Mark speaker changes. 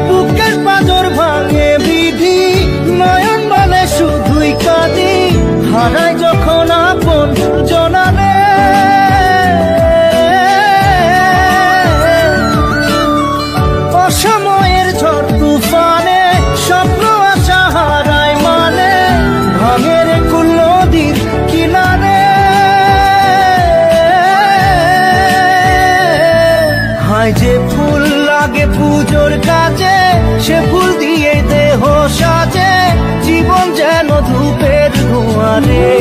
Speaker 1: বুকের পাঁজর ভাঙে বিধি, নয়ন বলে শুধুই কাঁদি, হারায় যখন আপন জনারে। অসময়ের ঝড় তুফানে স্বপ্ন আশা হারায় মানে, ভাঙের কুল নদীর কিনারে। হায় যে ফুল লাগে পুজোর কাজে, সে ফুল দিয়ে দেহ সাজে, জীবন যেন ধূপের ধোঁয়ারে।